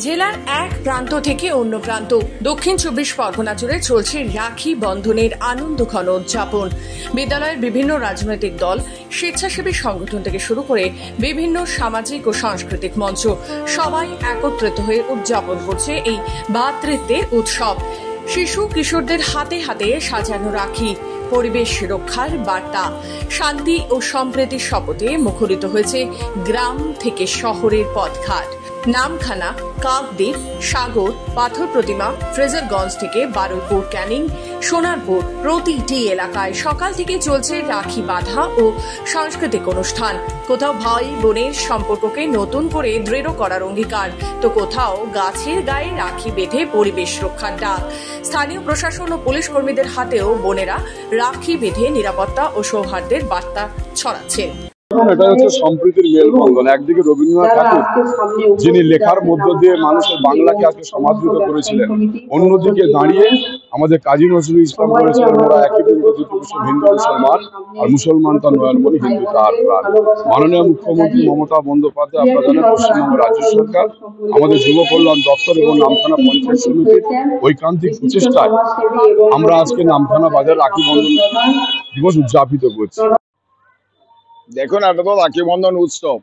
জেলার এক প্রান্ত থেকে অন্য প্রান্ত দক্ষিণ ২৪ পরগনা জুড়ে চলছে রাখি বন্ধনের আনন্দঘন উদযাপন। বিদ্যালয়ের বিভিন্ন রাজনৈতিক দল, স্বেচ্ছাসেবী সংগঠন থেকে শুরু করে বিভিন্ন সামাজিক ও সাংস্কৃতিক মঞ্চ সবাই একত্রিত হয়ে উদযাপন করছে এই ভ্রাতৃত্বের উৎসব। শিশু কিশোরদের হাতে হাতে সাজানো রাখি, পরিবেশ রক্ষার বার্তা, শান্তি ও সম্প্রীতির শপথে মুখরিত হয়েছে গ্রাম থেকে শহরের পথঘাট। নামখানা, কাকদ্বীপ, সাগর, পাথর প্রতিমা, ফ্রেজারগঞ্জ থেকে বারুইপুর, ক্যানিং, সোনারপুর প্রতিটি এলাকায় সকাল থেকে চলছে রাখি বাঁধা ও সাংস্কৃতিক অনুষ্ঠান। কোথাও ভাই বোনের সম্পর্ককে নতুন করে দৃঢ় করার অঙ্গীকার, তো কোথাও গাছের গায়ে রাখি বেঁধে পরিবেশ রক্ষার ডাক। স্থানীয় প্রশাসন ও পুলিশ কর্মীদের হাতেও বোনেরা রাখি বেঁধে নিরাপত্তা ও সৌহার্দ্যের বার্তা ছড়াচ্ছেন। এটা হচ্ছে সম্প্রীতির মেলবন্ধন। একদিকে রবীন্দ্রনাথ ঠাকুর, যিনি লেখার মধ্য দিয়ে মানুষের বাংলাকে আজকে সমাদৃত করেছিলেন, অন্যদিকে দাঁড়িয়ে আমাদের কাজী নজরুল ইসলাম করেছিলেন, ওরা একই বিন্দু দুটি কুসুম, হিন্দু মুসলমান, আর মুসলমান তার নয়নমণি, হিন্দু তার প্রাণ। মাননীয় মুখ্যমন্ত্রী মমতা বন্দ্যোপাধ্যায়, আপনারা জানেন পশ্চিমবঙ্গ রাজ্য সরকার, আমাদের যুব কল্যাণ দপ্তর এবং নামখানা পঞ্চায়েত সমিতির ঐকান্তিক প্রচেষ্টায় আমরা আজকে নামখানা বাজার রাখি বন্ধন দিবস উদযাপিত করছি। দেখুন, এটা তো রাখি বন্ধন উৎসব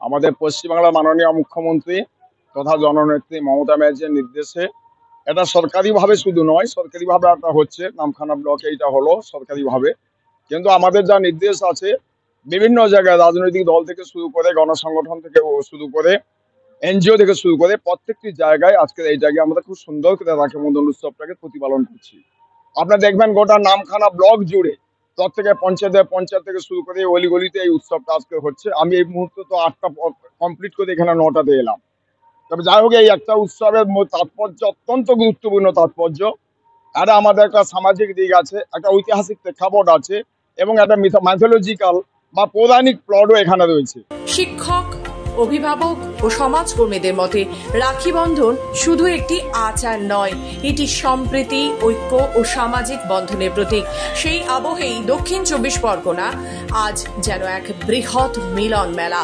আমাদের পশ্চিমবাংলার মাননীয় মুখ্যমন্ত্রী তথা জননেত্রী মমতা ব্যানার্জির নির্দেশে এটা সরকারিভাবে শুধু নয়, সরকারিভাবে এটা হচ্ছে, নামখানা ব্লকে এটা হলো সরকারিভাবে, কিন্তু আমাদের যা নির্দেশ আছে বিভিন্ন জায়গায় রাজনৈতিক দল থেকে শুরু করে, গণসংগঠন থেকে শুরু করে, এনজিও থেকে শুরু করে প্রত্যেকটি জায়গায় আজকে এইটাকে আমরা খুব সুন্দর করে রাখি বন্ধন উৎসবটাকে প্রতিপালন করছি। আপনারা দেখবেন গোটা নামখানা ব্লক জুড়ে প্রত্যেকে পঞ্চায়েত থেকে শুরু করে অলিগলিতে এই উৎসবটা আজকে হচ্ছে। আমি এই মুহূর্তে তো 8টা কমপ্লিট করে এখানে 9টাতে এলাম। তবে যাই হোক, এই একটা উৎসবের তাৎপর্য অত্যন্ত গুরুত্বপূর্ণ তাৎপর্য। এটা আমাদের একটা সামাজিক দিক আছে, একটা ঐতিহাসিক প্রেক্ষাপট আছে এবং একটা ম্যাথোলজিক্যাল বা পৌরাণিক প্লটও এখানে রয়েছে। শিক্ষক, অভিভাবক ও সমাজকর্মীদের মতে রাখি বন্ধন শুধু একটি আচার নয়, এটি সম্প্রীতি, ঐক্য ও সামাজিক বন্ধনের প্রতীক। সেই আবহেই দক্ষিণ ২৪ পরগনা আজ যেন এক বৃহৎ মিলন মেলা।